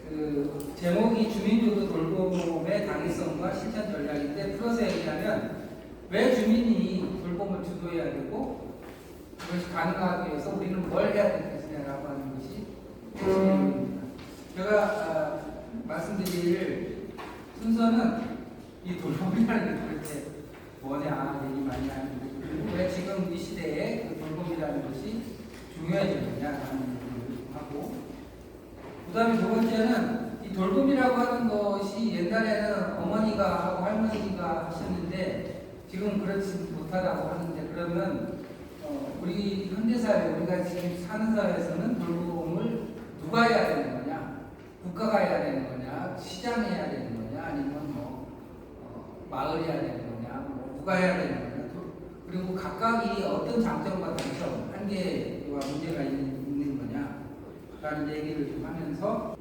그 제목이 주민주도 돌봄의 당위성과 실천 전략인데 풀어서 얘기하면 왜 주민이 돌봄을 주도해야 되고 그것이 가능하기 위해서 우리는 뭘 해야 될 것이냐라고 하는 것이 핵심입니다. 제가 말씀드릴 순서는 이 돌봄이라는 게 도대체 뭐냐 얘기 많이 하는데 왜 지금 이 시대에 그 돌봄이라는 것이 중요해지느냐라는 얘기를 하고 그 다음에 두 번째는 이 돌봄이라고 하는 것이 옛날에는 어머니가 하고 할머니가 하셨는데 지금 그렇지 못하다고 하는데 그러면 우리 현대사회 우리가 지금 사는 사회에서는 돌봄을 누가 해야 되는 거냐 국가가 해야 되는 거냐 시장이 해야 되는 거냐 아니면 마을이 해야 되는 거냐 누가 해야 되는 거냐 그리고 각각이 어떤 장점과 단점 한계와 문제가 있는 거냐 라는 얘기를 좀 하면서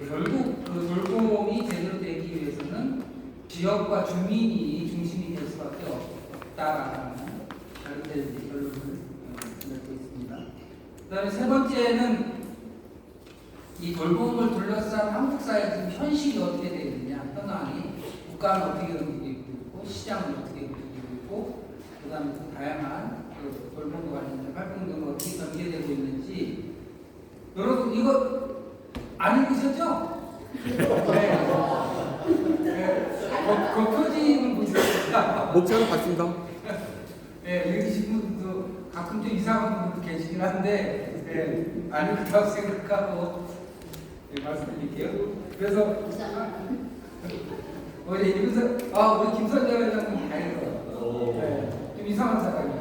결국 그 돌봄이 제대로 되기 위해서는 지역과 주민이 중심이 될 수밖에 없다라는 결론을 내고 있습니다. 그 다음에 세 번째는 이 돌봄을 둘러싼 한국 사회 지금 현실이 어떻게 되어 있느냐 현황이 국가는 어떻게 움직이고 있고 시장은 어떻게 움직이고 있고 그 다음에 또 다양한 돌봄과 관련된 활동들은 어떻게 전개되고 있는지 여러분 이거 안 읽으셨죠? 네. 그 표지는 보셨습니다. 목차는 같습니다. 네, 읽으신 분들도 가끔 좀 이상한 분들도 계시긴 한데 네, 안 읽었다고 생각하고 네, 말씀드릴게요. 그래서 어제 읽어서 우리 김선재 회장님 다 읽어요. 네, 좀 이상한 사람이에요.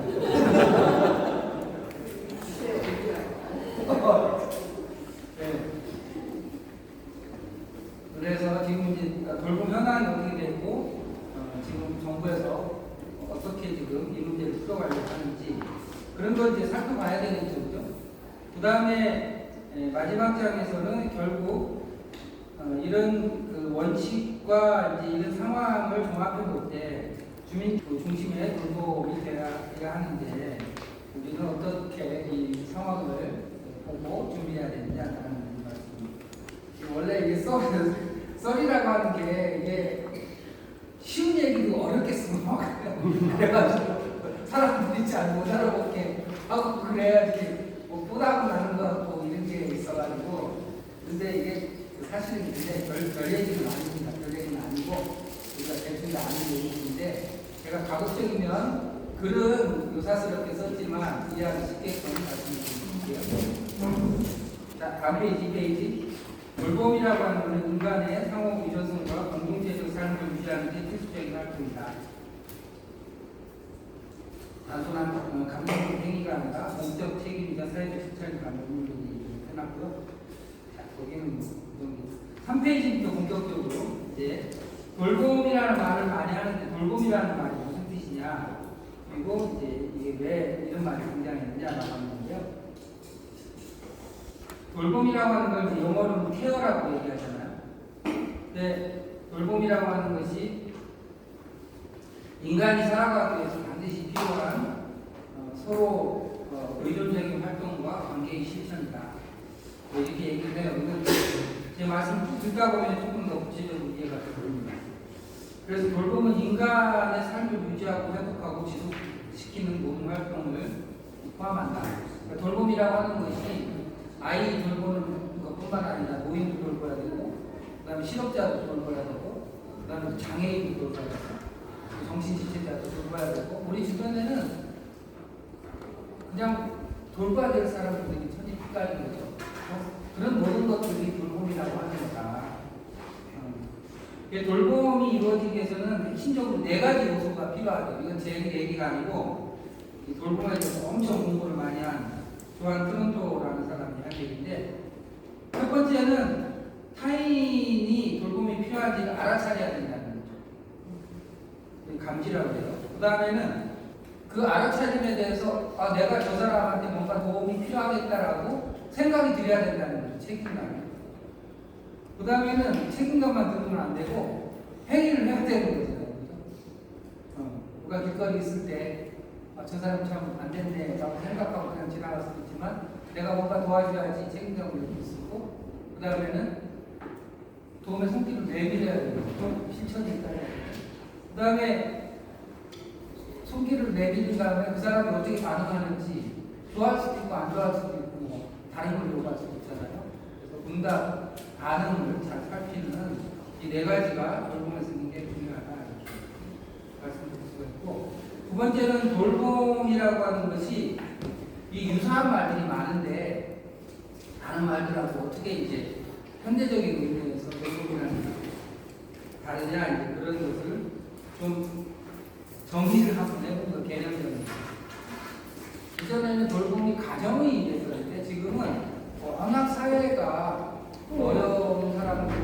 네. 그래서 지금 이제 돌봄 현황이 어떻게 되고 지금 정부에서 어떻게 지금 이 문제를 풀어가려고 하는지 그런 걸 이제 살펴봐야 되겠죠, 그죠? 그 다음에 마지막 장에서는 결국 이런 그 원칙과 이제 이런 상황을 종합해 볼 때 주민 중심의 돌봄이 돼야 하는데 우리는 어떻게 이 상황을 보고 준비해야 되느냐라는 말씀입니다. 원래 이게 썰이라고 하는 게 이게 쉬운 얘기도 어렵게 쓰고 막 그래가지고 사람들이 잘 못 알아보게 하고 그래야지 뭐 뽀다고 나는 거 같고 이런 게 있어가지고 근데 이게 사실은 이제 별 얘기는 아닙니다. 별 얘기는 아니고 우리가 대충 다 아는 얘기인데 제가 가급적이면 글은 요사스럽게 썼지만 이해하기 쉽게끔 말씀드릴게요. 자, 다음 페이지. 돌봄이라고 하는 것은 인간의 상호 유전성과 공동체적 삶을 유지하는 데 필수적인 활동이다. 단순한 감정적 행위가 아니라 공적 책임이자 사회적 실천이 가능한 부분이 해놨고요. 자, 거기는 3페이지부터 본격적으로 이제 돌봄이라는 말을 많이 하는데 돌봄이라는 말이 무슨 뜻이냐 그리고 이제 이게 왜 이런 말이 등장했느냐라고 하는 건데요. 돌봄이라고 하는 걸 이제 영어로는 케어라고 얘기하잖아요. 근데 돌봄이라고 하는 것이 인간이 살아가기 위해서 반드시 필요한 서로 의존적인 활동과 관계의 실천이다. 뭐 이렇게 얘기를 해요. 제 말씀 듣다 보면 조금 더 구체적으로 이해가 됩니다. 그래서 돌봄은 인간의 삶을 유지하고 회복하고 지속시키는 모든 활동을 포함한다. 그러니까 돌봄이라고 하는 것이 아이 돌보는 것뿐만 아니라 노인도 돌봐야 되고 그 다음에 실업자도 돌봐야 되고 그 다음에 장애인도 돌봐야 되고 정신지체자도 돌봐야 되고 우리 주변에는 그냥 돌봐야 될 사람들이 천지빛깔인 거죠. 그런 모든 것들이 돌봄이라고 하는 거다. 돌봄이 이루어지기 위해서는 핵심적으로 4가지 요소가 필요하죠. 이건 제 얘기가 아니고 이 돌봄에 대해서 엄청 공부를 많이 한 조한 트론토라는 사람이 한 얘기인데 첫 번째는 타인이 돌봄이 필요한지를 알아차려야 된다는 거죠. 감지라고 해요. 그 다음에는 그 알아차림에 대해서 내가 저 사람한테 뭔가 도움이 필요하겠다라고 생각이 들어야 된다는 거죠. 책임감이. 그 다음에는 책임감만 들으면 안 되고 행위를 해야 되는 거죠. 누가 길거리 있을 때 저 사람 참 안 됐네 라고 생각하고 그냥 지나갈 수도 있지만 내가 뭔가 도와줘야지 책임감을 느낄 수 있고 그 다음에는 도움의 손길을 내밀어야 돼요. 실천이 있다는 거예요. 그 다음에 손길을 내밀은 다음에 그 사람이 어떻게 반응하는지 좋아할 수도 있고 안 좋아할 수도 있고 뭐 다른 걸 요구할 수도 있잖아요. 그래서 응답 반응을 잘 살피는 이 네 가지가 돌봄을 쓰는 게 중요하다 이렇게 말씀드릴 수가 있고, 두 번째는 돌봄이라고 하는 것이 이 유사한 말들이 많은데 다른 말들하고 어떻게 이제 현대적인 의미에서 돌봄이라는 게 다르냐 이제 그런 것을 좀 정리를 한번 해보면 개념적인. 이전에는 돌봄이 가정의 일이었는데 지금은 워낙 사회가 어려운 사람들,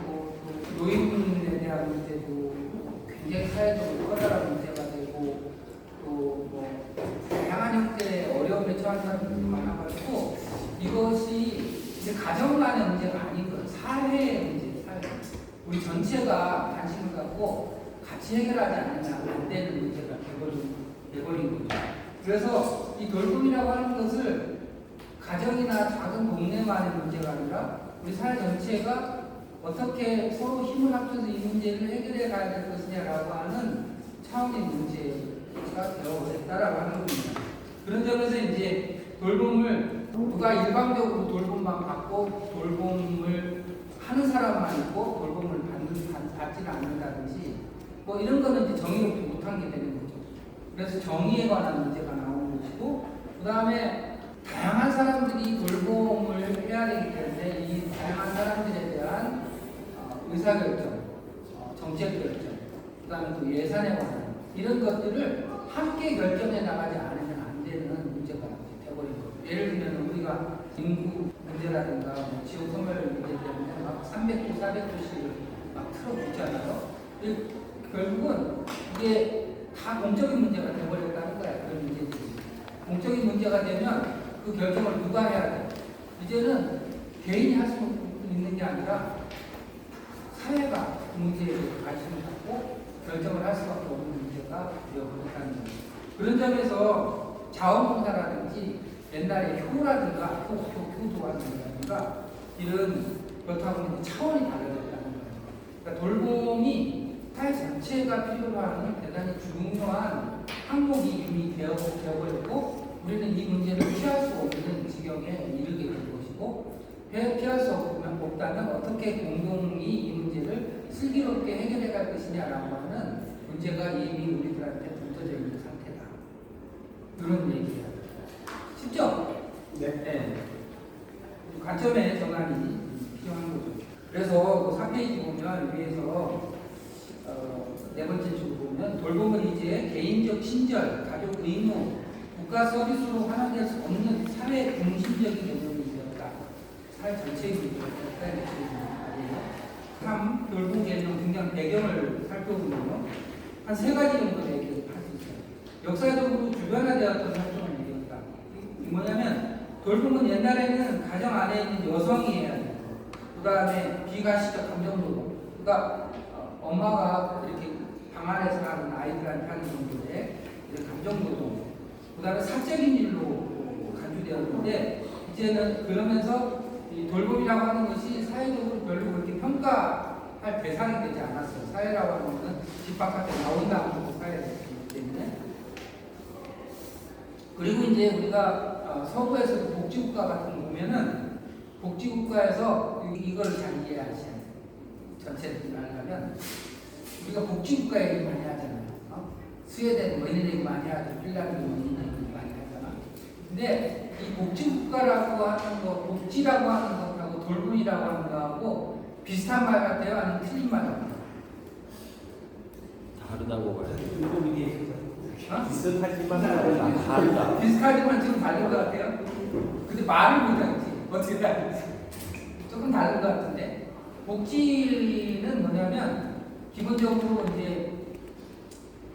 뭐 노인에 대한 문제도 굉장히 사회적으로 커다란 문제가 되고 또 뭐 다양한 형태의 어려움에 처한 사람들이 많아가지고 이것이 이제 가정 간의 문제가 아닌 거예요. 사회의 문제, 사회. 우리 전체가 관심을 갖고 같이 해결하지 않으면 안 되는 문제가 돼버린 거죠. 그래서 이 돌봄이라고 하는 것을 가정이나 작은 동네만의 문제가 아니라 우리 사회 전체가 어떻게 서로 힘을 합쳐서 이 문제를 해결해 가야 될 것이냐라고 하는 차원의 문제가 되어버렸다라고 하는 겁니다. 그런 점에서 이제 돌봄을 누가 일방적으로 돌봄만 받고 돌봄을 하는 사람만 있고 돌봄을 받지는 않는다든지 뭐 이런 거는 이제 정의롭지 못한 게 되는 거죠. 그래서 정의에 관한 문제가 나오는 것이고, 그 다음에 다양한 사람들이 돌봄을 해야 되기 때문에 이 다양한 사람들에 대한 의사결정, 정책결정, 그 다음에 또 예산에 관한 이런 것들을 함께 결정해 나가지 않으면 안 되는 문제가 되어버린 거예요. 예를 들면 우리가 인구 문제라든가 뭐 지역 소멸 문제 때문에 막 300도, 400도씩을 막 틀어붙잖아요. 결국은 이게 다 공적인 문제가 되어버렸다는 거야. 그런 문제들이. 공적인 문제가 되면 그 결정을 누가 해야 돼? 이제는 개인이 할 수 있는 게 아니라 사회가 그 문제에 관심을 갖고 결정을 할 수밖에 없는 문제가 되어버렸다는 거예요. 그런 점에서 자원봉사라든지 옛날에 효라든가 효도라든가 이런 그렇다고 차원이 달라졌다는 거예요. 그러니까 돌봄이 사회 전체가 필요로 하는 대단히 중요한 항목이 이미 되어버렸고 우리는 이 문제를 피할 수 없는 지경에 이르게 될 것이고, 피할 수 없다면 어떻게 공동이 이 문제를 슬기롭게 해결해 갈 것이냐라고 하는 문제가 이미 우리들한테 붙어져 있는 상태다. 그런 얘기예요. 쉽죠? 네. 관점의 전환이 필요한 거죠. 그래서 그 3페이지 보면 위에서 네 번째 줄 보면 돌봄은 이제 개인적 친절, 가족 의무, 국가 서비스로 환원될 수 없는 사회 중심적인 개념이 되었다. 사회 전체의 문제였다. 이렇게 말이에요. 3. 돌봄 개념 등장 배경을 살펴보면 한 세 가지 정도 얘기할 수 있어요. 역사적으로 주변화되었던 활동을 얘기했다. 뭐냐면 돌봄은 옛날에는 가정 안에 있는 여성이 해야 돼요. 그 다음에 비가시적 감정노동. 그러니까 엄마가 이렇게 방 안에서 하는 아이들한테 하는 정도의 감정노동. 그 다음에 사적인 일로 간주되었는데 이제는 그러면서 이 돌봄이라고 하는 것이 사회적으로 별로 그렇게 평가할 대상이 되지 않았어요. 사회라고 하는 것은 집 바깥에 나온다는 사회이기 때문에. 그리고 이제 우리가 서구에서 복지국가 같은 거 보면은 복지국가에서 이걸 잘 이해하셔야 돼요. 전체를 하려면 우리가 복지국가 얘기 많이 하잖아요. 스웨덴 뭐 이런 얘기 많이 하죠. 핀란드 뭐 이런 얘기 많이 하잖아. 근데 이 복지국가라고 하는 거, 복지라고 하는 것하고 돌봄이라고 하는 거하고 비슷한 말 같아요? 아니면 틀린 말 같아요? 다르다고 봐요. 비슷하지만 다르다. 비슷하지만 좀 다른 것 같아요? 근데 말을 못하지. 어떻게 다른지. 조금 다른 것 같은데. 복지는 뭐냐면 기본적으로 이제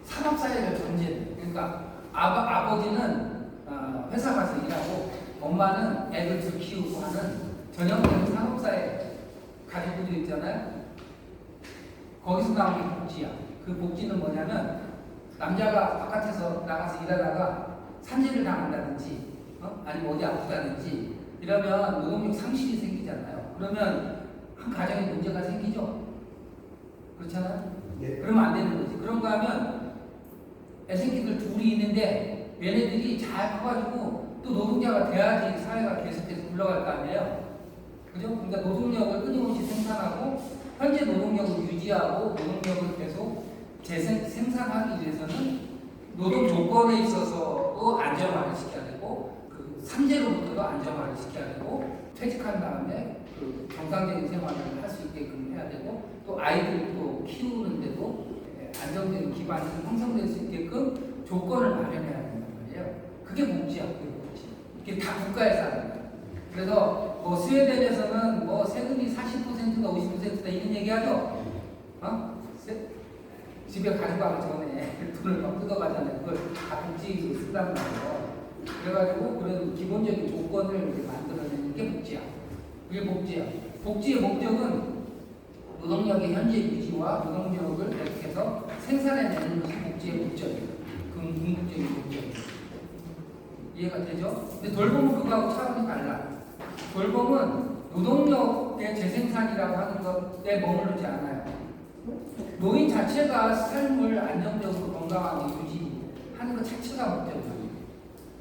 산업사회를 전제해. 그러니까 아버지는 회사 가서 일하고 엄마는 애들 키우고 하는 전형적인 산업사회 가족들이 있잖아요. 거기서 나온 게 복지야. 그 복지는 뭐냐면 남자가 바깥에서 나가서 일하다가 산재를 당한다든지 아니면 어디 아프다든지 이러면 노동력 상실이 생기잖아요. 그러면 한 가정에 문제가 생기죠. 그렇잖아요. 예. 그러면 안 되는 거지. 그런가 하면 애새끼들 둘이 있는데 얘네들이 잘 커가지고 또 노동자가 돼야지 사회가 계속해서 굴러갈 거 아니에요. 그죠? 그러니까 노동력을 끊임없이 생산하고 현재 노동력을 유지하고 노동력을 계속 생산하기 위해서는 노동 조건에 있어서도 안정화를 시켜야 되고 그 산재로부터도 안정화를 시켜야 되고 퇴직한 다음에 그 정상적인 생활을 할 수 있게끔 해야 되고 또 아이들도 키우는데도 안정적인 기반이 형성될 수 있게끔 조건을 마련해야 된단 말이에요. 그게 복지야, 그게 복지. 이게 다 국가에서 하는 거야. 그래서 뭐 스웨덴에서는 뭐 세금이 40%다 50%다 이런 얘기하죠. 집에 가져가기 전에 돈을 막 뜯어가잖아요. 그걸 다 복지로 쓴단 말이에요. 그래가지고 그런 기본적인 조건을 이렇게 만들어내는 게 복지야. 그게 복지야. 복지의 목적은 노동력의 현재 유지와 노동력을 계속해서 생산해내는 것이 복지의 목적이에요. 궁극적인 목적이에요. 이해가 되죠? 근데 돌봄은 그거하고 차원이 달라. 돌봄은 노동력의 재생산이라고 하는 것에 머무르지 않아요. 노인 자체가 삶을 안정적으로 건강하게 유지하는 것 자체가 목적이에요.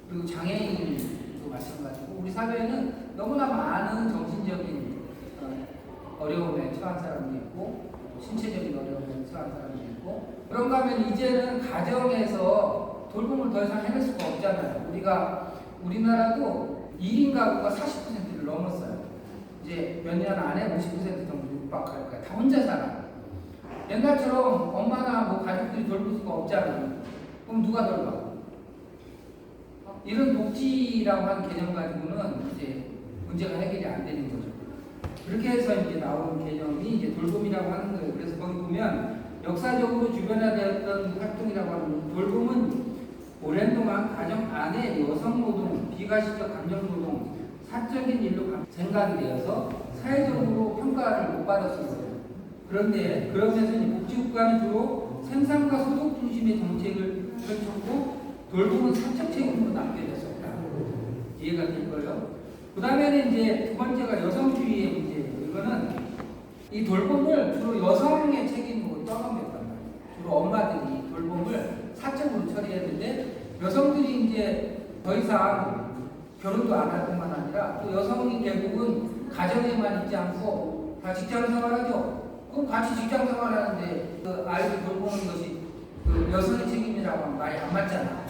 그리고 장애인도 마찬가지고 우리 사회에는 너무나 많은 정신적인 어려움에 처한 사람이 있고 신체적인 어려움에 처한 사람이 있고 그런가 하면 이제는 가정에서 돌봄을 더 이상 해낼 수가 없잖아요. 우리나라도 1인 가구가 40%를 넘었어요. 이제 몇 년 안에 50% 정도 육박할 거야. 다 혼자 살아. 옛날처럼 엄마나 뭐 가족들이 돌볼 수가 없잖아요. 그럼 누가 돌봐? 이런 복지라고 하는 개념 가지고는 이제 문제가 해결이 안 되는 거죠. 그렇게 해서 이제 나오는 개념이 이제 돌봄이라고 하는 거예요. 그래서 거기 보면 역사적으로 주변화되었던 활동이라고 하는 돌봄은 오랜 동안 가정 안에 여성 노동, 비가시적 감정 노동, 사적인 일로 생각이 되어서 사회적으로 평가를 못 받았었어요. 그런데 그러면서 복지국가는 주로 생산과 소득 중심의 정책을 펼쳤고 돌봄은 사적 책임으로 남겨졌었다. 이해가 될 거예요. 그 다음에는 이제 두 번째가 여성주의의 문제예요. 이거는 이 돌봄을 주로 여성의 책임으로 떠넘겼단 말이에요. 주로 엄마들이 돌봄을 사적으로 처리했는데 여성들이 이제 더 이상 결혼도 안 할 뿐만 아니라 또 여성이 결국은 가정에만 있지 않고 다 직장 생활하죠. 그럼 같이 직장 생활하는데 그 아이를 돌보는 것이 그 여성의 책임이라고 하면 말이 안 맞잖아.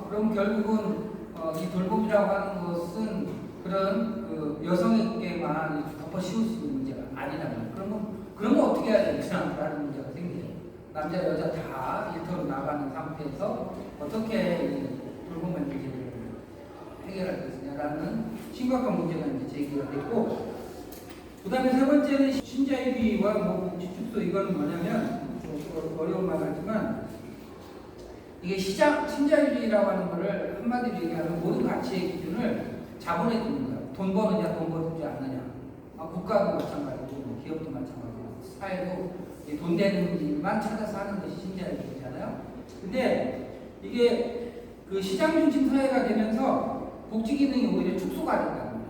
그럼 결국은 이 돌봄이라고 하는 것은 그런 그 여성에게만 덮어 씌울 수 있는 문제가 아니라면 그러면 어떻게 해야 되냐라는 문제가 생기죠. 남자 여자 다 일터로 나가는 상태에서 어떻게 이 돌봄의 문제를 해결할 것이냐라는 심각한 문제가 이제 제기가 됐고, 그 다음에 세 번째는 신자유주의와 뭐 복지축소. 이거는 뭐냐면 좀 어려운 말 같지만 이게 신자유주의라고 하는 거를 한마디로 얘기하면 모든 가치의 기준을 자본에 두는 거예요. 돈 버느냐 돈 벌지 않느냐. 국가도 마찬가지고 기업도 마찬가지고 사회도 돈 되는 일만 찾아서 하는 것이 신자유주의잖아요. 근데 이게 그 시장 중심 사회가 되면서 복지 기능이 오히려 축소가 된다는 거예요.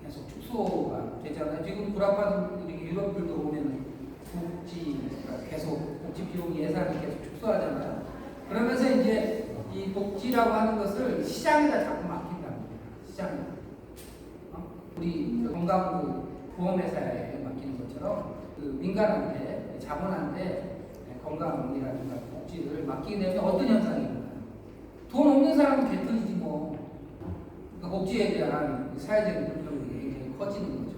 계속 축소가 되잖아요. 지금 불합한 유럽들도 보면 복지가 계속 복지 비용 예산이 계속 축소하잖아요. 그러면서 이제 이 복지라고 하는 것을 시장에다 자꾸 맡긴다는 거예요. 시장에. 우리 건강 보험회사에 맡기는 것처럼 그 민간한테 자본한테 건강이라든가 복지를 맡기게 되면 어떤 현상이 있나요? 돈 없는 사람은 개털이지 뭐. 그러니까 복지에 대한 사회적인 불평이 굉장히 커지는 거죠.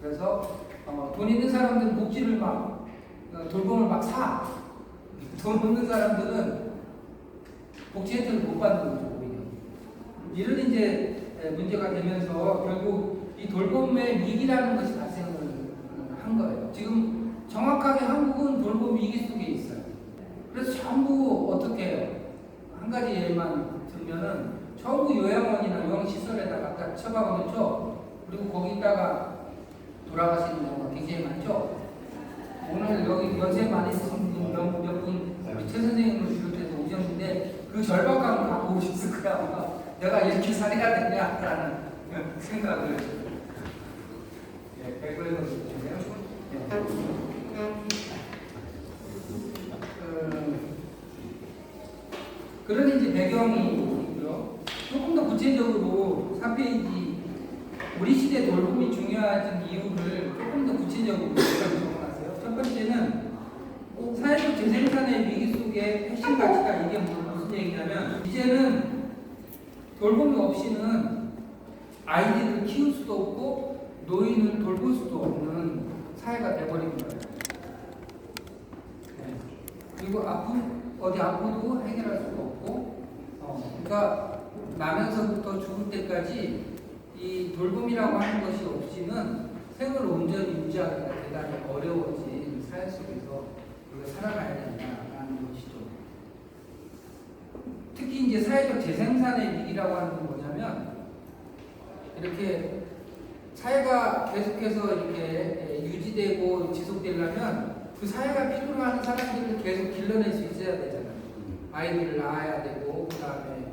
그래서 돈 있는 사람들은 복지를 막 돌봄을 막 사. 돈 없는 사람들은 복지 혜택을 못 받는 거죠, 오히려. 이런 이제 문제가 되면서 결국 이 돌봄의 위기라는 것이 발생을 한 거예요. 지금 정확하게 한국은 돌봄 위기 속에 있어요. 그래서 전부 어떻게 해요? 한 가지 예만 들면은 전부 요양원이나 요양시설에다 갖다 처박아 놓죠. 그리고 거기다가 돌아가시는 경우가 굉장히 많죠. 오늘 여기 연세 많으신 몇분 우리 최 선생님을 비롯해서 오셨는데 그 절박감을 갖고 오셨을 거야. 아마 내가 이렇게 살아야 되냐라는 생각을 백을 넣어주세요. 그런 이제 배경이 있고요. 조금 더 구체적으로 4페이지 우리 시대 돌봄이 중요한 이유를 조금 더 구체적으로 적어놨어요. 첫 번째는 사회적 재생산의 위기 속에 핵심 가치가 이게 무슨 얘기냐면 이제는 돌봄이 없이는 아이들을 키울 수도 없고 노인을 돌볼 수도 없는 사회가 돼버린 거예요. 네. 그리고 어디 아프도 해결할 수가 없고, 그러니까 나면서부터 죽을 때까지 이 돌봄이라고 하는 것이 없이는 생을 온전히 유지하기가 대단히 어려워진 사회 속에서 우리가 살아가야 된다는 것이죠. 특히 이제 사회적 재생산의 위기라고 하는 건 뭐냐면 이렇게 사회가 계속해서 이렇게 유지되고 지속되려면 그 사회가 필요로 하는 사람들을 계속 길러낼 수 있어야 되잖아요. 아이들을 낳아야 되고 그 다음에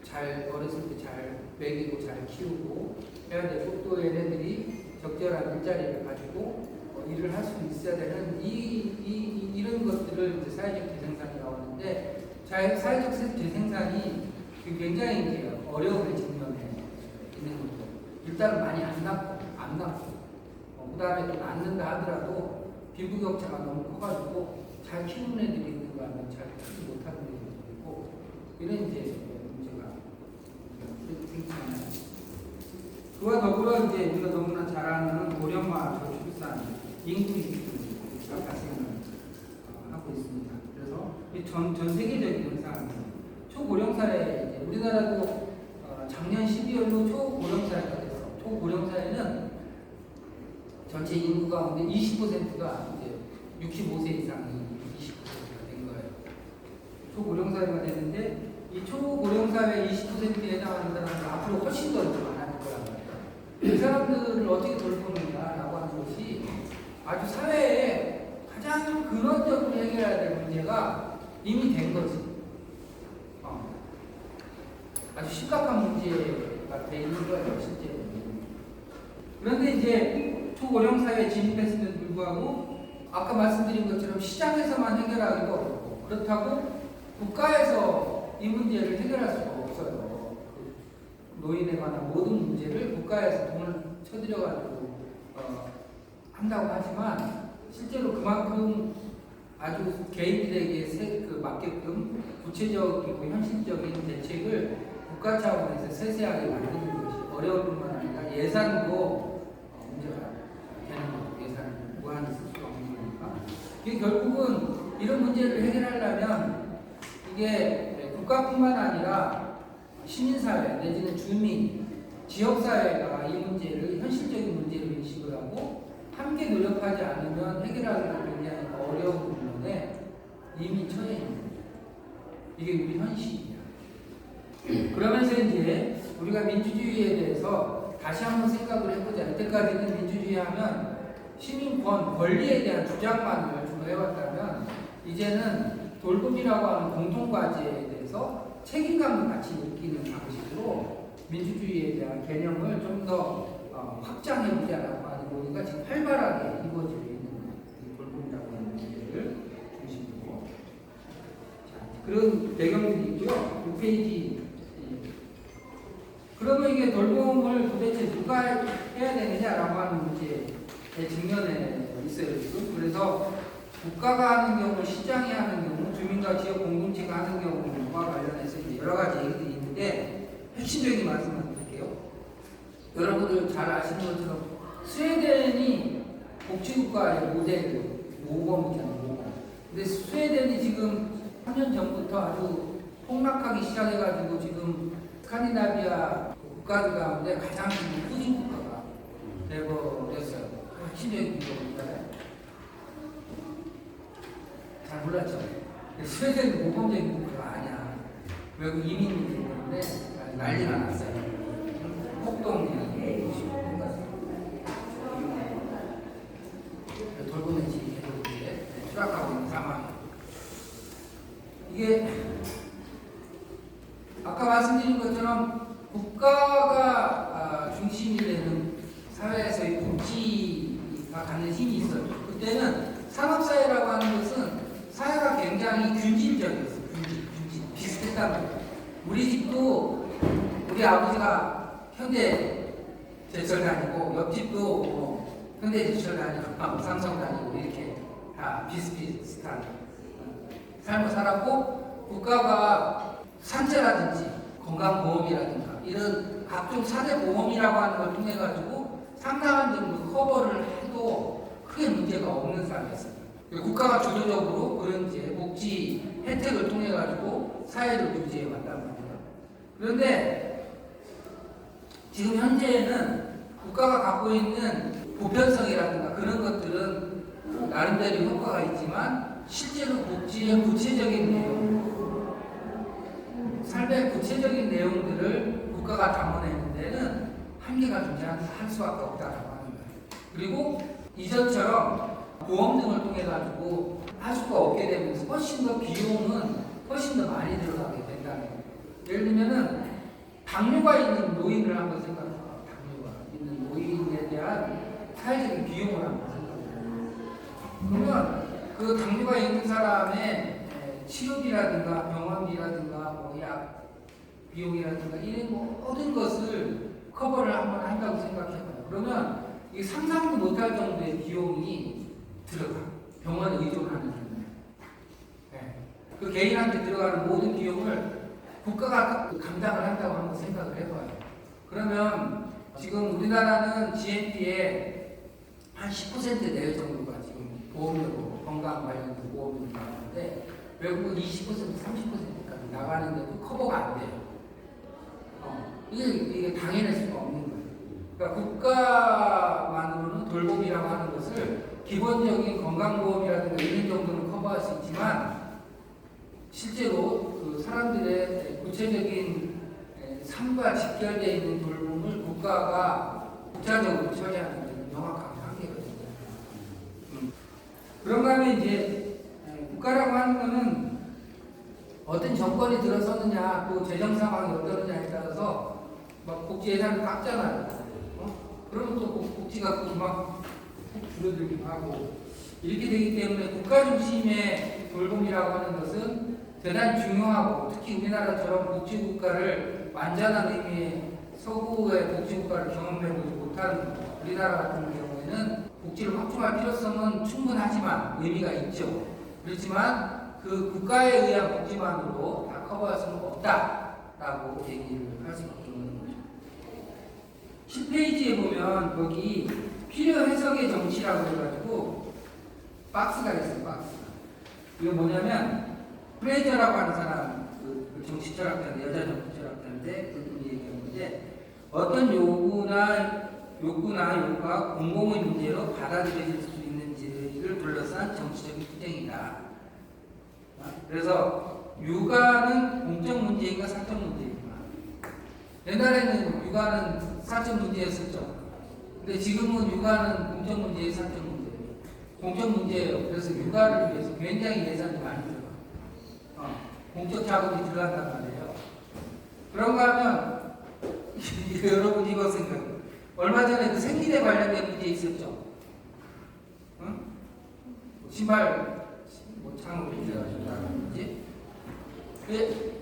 잘 어렸을 때 잘 먹이고 잘 키우고 해야 되고 또 얘네들이 적절한 일자리를 가지고 일을 할 수 있어야 되는 이런 것들을 이제 사회적 재생산이라고 하는데 사회적 재생산이 굉장히 이제 어려움을 직면해 있는 거죠. 일단은 많이 안 낳고 그 다음에 또 낳는다 하더라도 빈부격차가 너무 커가지고 잘 키우는 애들이 있는 거 아니면 잘 키우지 못하는 애들이 있고 이런 이제 문제가 생기잖아요. 그와 더불어 이제 우리가 너무나 잘 아는 고령화 저출산 인구 위기가 발생을 하고 있습니다. 그래서 전 세계적인 현상입니다. 초고령사회 우리나라도 작년 12월로 초고령사회가 됐어. 초고령사회는 전체 인구 가운데 20%가 이제 65세 이상이 20%가 된 거예요. 초고령사회가 되는데 이 초고령사회 20%에 해당하는 사람들은 앞으로 훨씬 더 많아질 거란 말이에요. 이 사람들을 어떻게 돌보느냐라고 하는 것이 아주 사회에 가장 근원적으로 해결해야 될 문제가 이미 된 거지. 아주 심각한 문제가 돼 있는 거예요, 실제로. 그런데 이제 초고령사회에 진입했음에도 불구하고 아까 말씀드린 것처럼 시장에서만 해결하기가 어렵고 그렇다고 국가에서 이 문제를 해결할 수가 없어요. 노인에 관한 모든 문제를 국가에서 돈을 쳐들여가지고 한다고 하지만 실제로 그만큼 아주 개인들에게 맞게끔 구체적이고 현실적인 대책을 국가 차원에서 세세하게 만드는 것이 어려울 뿐만 아니라 예산도 문제가 되는 거고 예산을 무한히 쓸 수가 없는 거니까 이게 결국은 이런 문제를 해결하려면 이게 국가뿐만 아니라 시민사회 내지는 주민, 지역사회가 이 문제를 현실적인 문제로 인식을 하고 함께 노력하지 않으면 해결하기가 굉장히 어려운 부분에 이미 처해 있는 거예요. 이게 우리 현실이야. 그러면서 이제 우리가 민주주의에 대해서 다시 한번 생각을 해보자. 이때까지는 민주주의 하면 시민권, 권리에 대한 주장만을 주로 해왔다면 이제는 돌봄이라고 하는 공통과제에 대해서 책임감을 같이 느끼는 방식으로 민주주의에 대한 개념을 좀 더 확장해보자라고 하는 논의가 지금 활발하게 이루어지고 있는 돌봄이라고 하는 문제를 중심으로 그런 배경들이 있고요. 6페이지 그러면 이게 돌봄을 도대체 누가 해야 되느냐라고 하는 문제에 직면해 있어요 지금. 그래서 국가가 하는 경우, 시장이 하는 경우, 주민과 지역 공동체가 하는 경우와 관련해서 이제 여러 가지 얘기들이 있는데 핵심적인 말씀을 드릴게요. 여러분들 잘 아시는 것처럼 스웨덴이 복지국가의 모델 모범이잖아요. 모범. 근데 스웨덴이 지금 3년 전부터 아주 폭락하기 시작해가지고 지금 스칸디나비아 국가들 가운데 가장 후진 국가가 되어버렸어요. 핵심적인 비교입니다. 잘 몰랐죠? 스웨덴은 모범적인 국가가 아니야. 외국 이민이 때문에 난리가 났어요. 폭동이 돌봄의지 계속 추락하고 있는 상황이에요. 이게 아까 말씀드린 것처럼 국가가 중심이 되는 사회에서의 복지가 갖는 힘이 있어요. 그때는 산업사회라고 하는 것은 사회가 굉장히 균질적이었어요. 균질. 비슷했단 말이에요. 우리 집도 우리 아버지가 현대 제철 다니고 옆집도 뭐 현대 제철 다니고 삼성 다니고 이렇게 다 비슷비슷한 삶을 살았고 국가가 산재라든지 건강보험이라든가 이런 각종 사대보험이라고 하는 걸 통해 가지고 상당한 정도 커버를 해도 크게 문제가 없는 사회였어요. 국가가 주도적으로 그런 이제 복지 혜택을 통해 가지고 사회를 유지해 왔단 말이에요. 그런데 지금 현재는 국가가 갖고 있는 보편성이라든가 그런 것들은 나름대로 효과가 있지만 실제로 복지의 구체적인 내용, 삶의 구체적인 내용들을 국가가 담아내는 데는 한계가 존재할 수밖에 없다라고 하는 거예요. 그리고 이전처럼 보험 등을 통해 가지고 할 수가 없게 되면서 훨씬 더 비용은 훨씬 더 많이 들어가게 된다는 거예요. 예를 들면은 당뇨가 있는 노인을 한번 생각해봐. 당뇨가 있는 노인에 대한 사회적인 비용을 한번 생각해봐요. 그러면 그 당뇨가 있는 사람의 치료비라든가 병원비라든가 뭐 약 비용이라든가 이런 모든 것을 커버를 한번 한다고 생각해봐요. 그러면 이게 상상도 못할 정도의 비용이 들어가. 병원에 의존하는 경우에. 네. 그 개인한테 들어가는 모든 비용을 국가가 감당을 한다고 한번 생각을 해봐요. 그러면 지금 우리나라는 GNP의 한 10% 내외 정도가 지금 보험료로 건강 관련된 보험료로 나가는데 외국은 20%, 30%까지 나가는데도 커버가 안 돼요. 이게 당해낼 수가 없는 거예요. 그러니까 국가만으로는 돌봄이라고 하는 것을 기본적인 건강보험이라든가 이런 정도는 커버할 수 있지만 실제로 그 사람들의 구체적인 삶과 직결되어 있는 돌봄을 국가가 국가적으로 처리하는 데는 명확하게 한계가 있습니다. 그런가 하면 이제 국가라고 하는 것은 어떤 정권이 들어서느냐 또 재정 상황이 어떠느냐에 따라서 막 복지 예산을 깎잖아요. 그러면 또 복지가 막 줄어들기도 하고 이렇게 되기 때문에 국가 중심의 돌봄이라고 하는 것은 대단히 중요하고 특히 우리나라처럼 복지국가를 완전한 의미의 서구의 복지국가를 경험해보지 못한 우리나라 같은 경우에는 복지를 확충할 필요성은 충분하지만 의미가 있죠. 그렇지만 그 국가에 의한 복지만으로 다 커버할 수는 없다라고 얘기를 할 수밖에 없는 거죠. 10페이지에 보면 거기 필요 해석의 정치라고 해가지고 박스가 있어요. 박스. 이거 뭐냐면 프레이저라고 하는 사람, 그 정치 철학자인데 여자 정치 철학자인데 그분이 얘기하는데 어떤 요구나 요구가 공공의 문제로 받아들여질 수 있는지를 둘러싼 정치적인 투쟁이다. 그래서 육아는 공적 문제인가 사적 문제인가? 옛날에는 육아는 사적 문제였었죠. 근데 지금은 육아는 공적 문제예요, 사적 문제예요. 공적 문제예요. 그래서 육아를 위해서 굉장히 예산이 많이 들어가. 공적 자금이 들어간단 말이에요. 그런가 하면 여러분 이거 생각해요. 얼마 전에 그 생리대 관련된 문제 있었죠. 응? 신발 창으로 인해가지고 나가는 문제.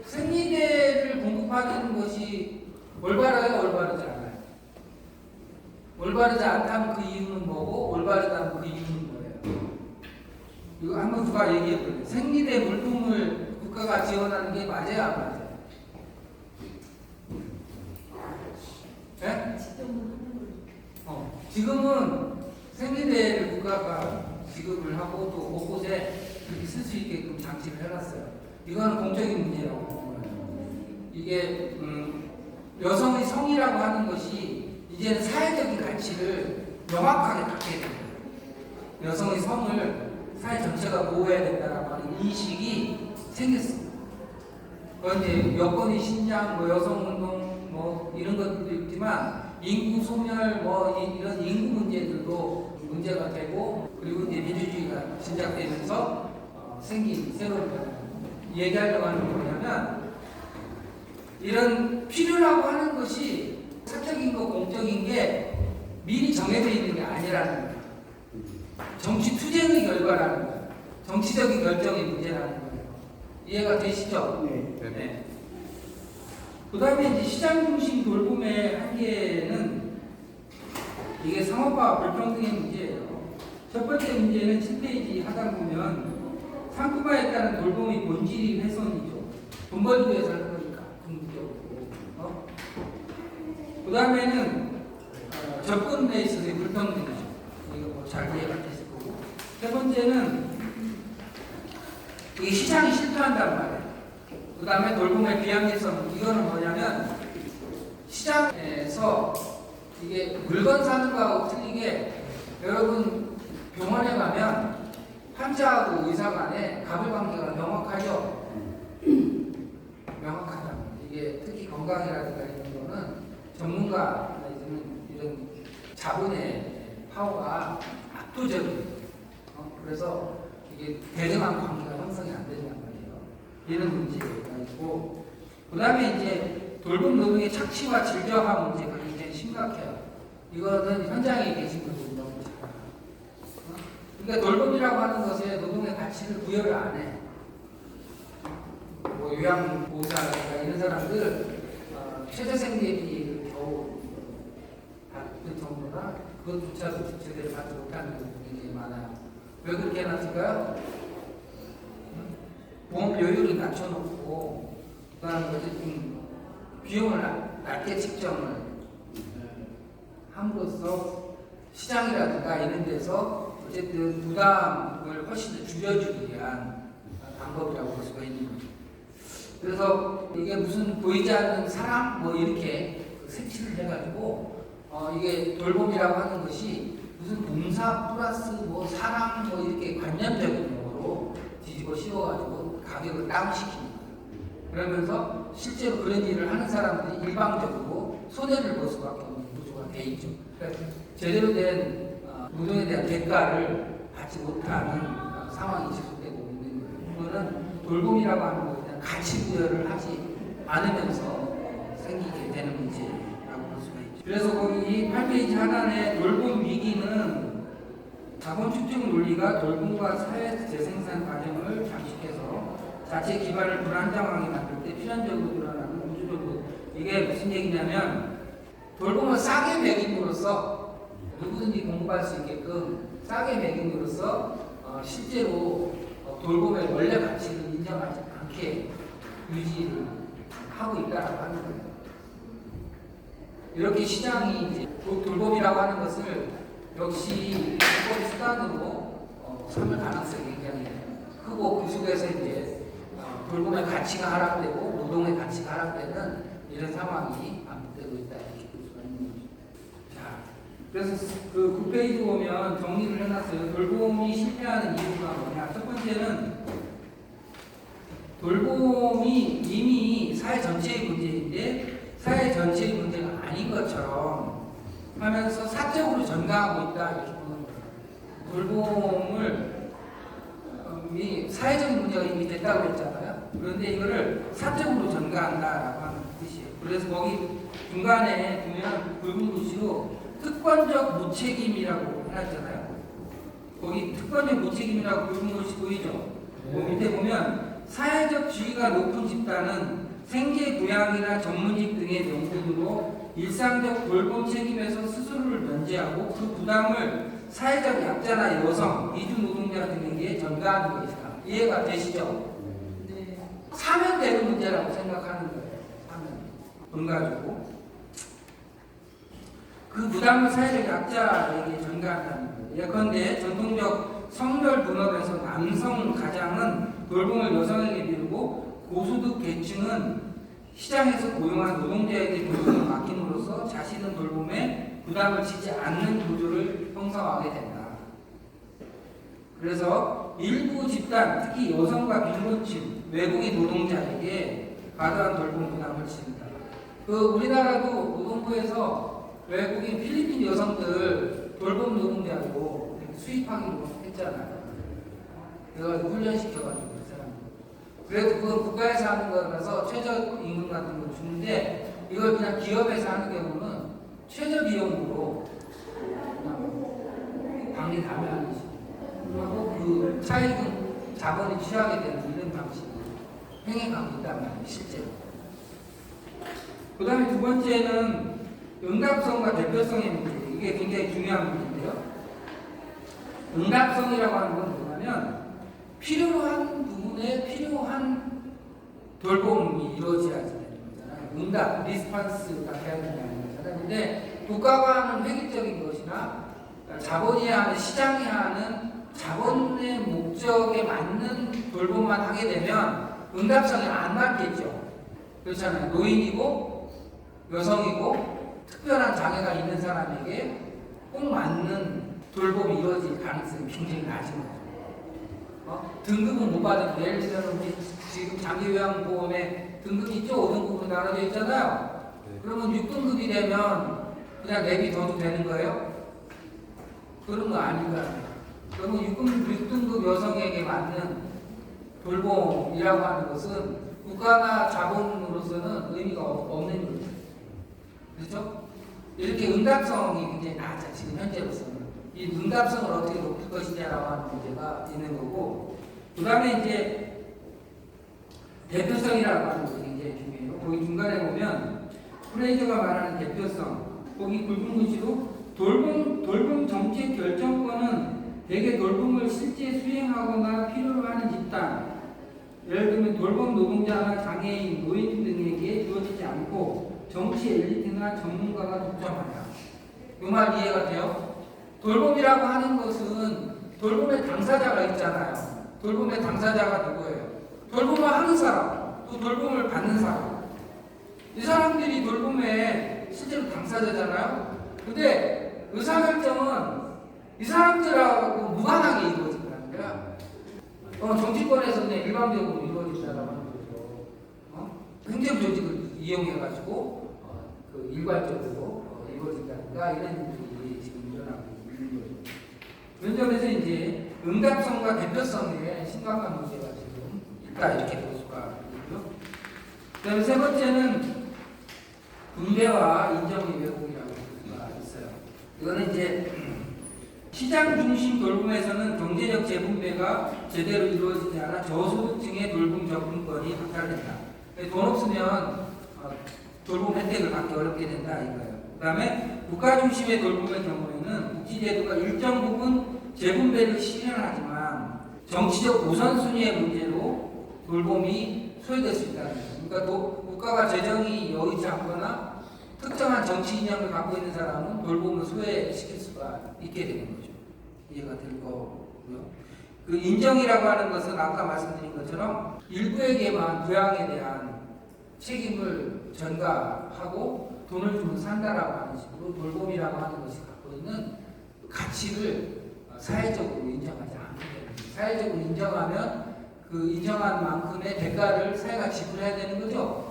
생리대를 공급하는 것이 올바르요, 올바르지 않아요? 올바르지 않다면 그 이유는 뭐고, 올바르다면 그 이유는 뭐예요? 이거 한번 누가 얘기해볼래요? 생리대 물품을 국가가 지원하는 게 맞아요, 안 맞아요? 네? 지금은 생리대를 국가가 지급을 하고 또 곳곳에 그렇게 쓸 수 있게끔 장치를 해놨어요. 이거는 공적인 문제라고 보는 거예요. 이게 여성의 성이라고 하는 것이 이제는 사회적인 가치를 명확하게 갖게 됩니다. 여성의 성을 사회 전체가 보호해야 된다라고 하는 인식이 생겼습니다. 그건 이제 여건의 신장, 뭐 여성운동, 뭐 이런 것들도 있지만 인구 소멸, 뭐 이런 인구 문제들도 문제가 되고 그리고 이제 민주주의가 진작되면서 생긴 새로운 변화. 얘기하려고 하는 게 뭐냐면 이런 필요라고 하는 것이 사적인 거 공적인 게 미리 정해져 있는 게 아니라는 거예요. 정치 투쟁의 결과라는 거예요. 정치적인 결정의 문제라는 거예요. 이해가 되시죠? 네. 그 다음에 이제 시장 중심 돌봄의 한계는 이게 상업화 불평등의 문제예요. 첫 번째 문제는 7페이지 하다 보면 상품화에 따른 돌봄의 본질이 훼손이죠. 돈 벌기 위해서 하는 거니까 궁극적으로. 그 다음에는 접근에 있어서의 불평등이죠. 이거 뭐 잘 이해가 되실 거고. 세 번째는 이 시장이 실패한단 말이에요. 그 다음에 돌봄의 비합리성. 이거는 뭐냐면 시장에서 이게 물건 사는 거하고 틀리게 여러분 병원에 가면 환자하고 의사 간에 가불관계가 명확하죠. 명확하다. 이게 특히 건강이라든가 이런 거는 전문가 이런 자본의 파워가 압도적이에요. 그래서 이게 대등한 관계가 형성이 안 된단 말이에요. 이런 문제가 있고, 그 다음에 이제 돌봄 노동의 착취와 질적화 문제가 굉장히 심각해요. 이거는 현장에 계신 분들이 너무 잘 알아요. 그러니까 돌봄이라고 하는 것에 노동의 가치를 부여를 안 해. 뭐 요양보호사라든가 이런 사람들 최저생 대비를 겨우 받을 정도라 그것조차도 제대로 받지 못하는 경우가 많아요. 왜 그렇게 해놨을까요? 보험료율을 낮춰놓고 그다음에 어쨌든 비용을 낮게 책정을 함으로써 시장이라든가 이런 데서 어쨌든 부담을 훨씬 더 줄여주기 위한 방법이라고 볼 수가 있는 거죠. 그래서 이게 무슨 보이지 않는 사랑 뭐 이렇게 색칠을 해가지고 이게 돌봄이라고 하는 것이 무슨 봉사 플러스 뭐 사랑 뭐 이렇게 관념적인 용어로 뒤집어 씌워가지고 가격을 다운시키는 거예요. 그러면서 실제로 그런 일을 하는 사람들이 일방적으로 손해를 볼 수밖에 없는 구조가 돼 있죠. 그러니까 제대로 된 노동에 대한 대가를 받지 못하는 상황이 지속되고 있는 거예요. 이거는 돌봄이라고 하는 것에 대한 가치 부여를 하지 않으면서 생기게 되는 문제라고 볼 수가 있죠. 그래서 거기 8페이지 하단에 돌봄 위기는 자본 축적 논리가 돌봄과 사회 재생산 과정을 장식해서 자체 기반을 불안정하게 만들 때 필연적으로 드러나는 우주적 이게 무슨 얘기냐면 돌봄을 싸게 매김으로써 누구든지 공부할 수 있게끔 싸게 매김으로써 실제로 돌봄의 원래 가치를 인정하지 않게 유지를 하고 있다라고 하는 거예요. 이렇게 시장이 이제 돌봄이라고 하는 것을 역시 돌봄 수단으로 삼을 가능성이 굉장히 크고 그 속에서 이제 돌봄의 가치가 하락되고 노동의 가치가 하락되는 이런 상황이 반복되고 있다 이렇게 볼 수가 있는 거죠. 자, 그래서 그 9페이지 보면 정리를 해놨어요. 돌봄이 실패하는 이유가 뭐냐? 첫 번째는 돌봄이 이미 사회 전체의 문제인데 사회 전체의 문제가 아닌 것처럼 하면서 사적으로 전가하고 있다 이렇게 보는 거예요. 돌봄을 사회적인 문제가 이미 됐다고 했잖아요. 그런데 이거를 사적으로 전가한다라고 하는 뜻이에요. 그래서 거기 중간에 보면 굵은 글씨로 특권적 무책임이라고 해놨잖아요. 거기 특권적 무책임이라고 굵은 글씨 보이죠? 그 밑에 보면 사회적 지위가 높은 집단은 생계 부양이나 전문직 등의 명분으로 일상적 돌봄 책임에서 스스로를 면제하고 그 부담을 사회적 약자나 여성, 이주 노동자 등에게 전가하는 것이다. 이해가 되시죠? 네. 사면 되는 문제라고 생각하는 거예요. 사면. 돈 가지고. 그 부담을 사회적 약자에게 전가한다는 거예요. 예컨대 전통적 성별 분업에서 남성 가장은 돌봄을 여성에게 미루고 고소득 계층은 시장에서 고용한 노동자에게 돌봄을 맡김으로써 자신은 돌봄에 부담을 지지 않는 구조를 형성하게 된다. 그래서 일부 집단, 특히 여성과 빈곤층, 외국인 노동자에게 과도한 돌봄 부담을 지는다. 우리나라도 노동부에서 외국인 필리핀 여성들 돌봄 노동자로 수입하기로 했잖아요. 그래가지고 훈련시켜가지고 그 사람. 그래도 그건 국가에서 하는 거라서 최저임금 같은 거 주는데 이걸 그냥 기업에서 하는 경우는 최저 비용으로 자본이 남용하는 식으로 그 차익은 자본이 취하게 되는 이런 방식으로 행해가고 있단 말이에요, 실제로. 그 다음에 두 번째는 응답성과 대표성의 문제. 이게 굉장히 중요한 문제인데요. 응답성이라고 하는 건 뭐냐면 필요한 부분에 필요한 돌봄이 이루어져야지 되는 거잖아요. 응답, 리스판스가 돼야 된다는 거잖아요. 근데 국가가 하는 획일적인 것이나 자본이 하는, 시장이 하는 자본의 목적에 맞는 돌봄만 하게 되면 응답성이 안 맞겠죠. 그렇잖아요. 노인이고 여성이고 특별한 장애가 있는 사람에게 꼭 맞는 돌봄이 이루어질 가능성이 굉장히 낮은 거죠. 등급은 못 받은, 예를 들면 지금 장기요양보험에 등급이 있죠? 5등급으로 나눠져 있잖아요. 그러면 6등급이 되면 그냥 내비 둬도 되는 거예요? 그런 거 아닌가요? 그러면 6등급 여성에게 맞는 돌봄이라고 하는 것은 국가나 자본으로서는 의미가 없는 거죠. 그렇죠? 이렇게 응답성이 굉장히 낮아, 지금 현재로서는. 이 응답성을 어떻게 높일 것이냐라고 하는 문제가 있는 거고, 그 다음에 이제 대표성이라고 하는 것이 굉장히 중요해요. 거기 중간에 보면 프레이저가 말하는 대표성, 거기 굵은 글씨로 돌봄 정책 결정권은 대개 돌봄을 실제 수행하거나 필요로 하는 집단, 예를 들면 돌봄 노동자나 장애인, 노인 등에게 주어지지 않고 정치 엘리트나 전문가가 독점한다. 이 말 이해가 돼요? 돌봄이라고 하는 것은 돌봄의 당사자가 있잖아요. 돌봄의 당사자가 누구예요? 돌봄을 하는 사람, 또 돌봄을 받는 사람. 이 사람들이 돌봄의 실제로 당사자잖아요. 근데 의사결정은 이 사람들하고 무관하게 이루어진다는 거야. 정치권에서는 일방적으로 이루어진다고 하는 거죠. 행정조직을 이용해가지고 그 일괄적으로 이루어진다든가 이런 일들이 지금 일어나고 있는 거죠. 그런 점에서 이제 응답성과 대표성에 심각한 문제가 지금 있다 이렇게 볼 수가 있고요. 그다음에 세 번째는 분배와 인정의 왜곡이라고 볼 수가 있어요. 이거는 이제 시장 중심 돌봄에서는 경제적 재분배가 제대로 이루어지지 않아 저소득층의 돌봄 접근권이 박탈된다. 돈 없으면 돌봄 혜택을 받기 어렵게 된다 이거예요. 그 다음에 국가 중심의 돌봄의 경우에는 복지제도가 일정 부분 재분배를 실현하지만 정치적 우선순위의 문제로 돌봄이 소외될 수 있다는 거예요. 그러니까 국가가 재정이 여의치 않거나 특정한 정치 이념을 갖고 있는 사람은 돌봄을 소외시킬 수가 있게 되는 거죠. 이해가 될 거고요. 그 인정이라고 하는 것은 아까 말씀드린 것처럼 일부에게만 부양에 대한 책임을 전가하고 돈을 주면 산다라고 하는 식으로 돌봄이라고 하는 것이 갖고 있는 가치를 사회적으로 인정하지 않게 됩니다. 사회적으로 인정하면 그 인정한 만큼의 대가를 사회가 지불해야 되는 거죠.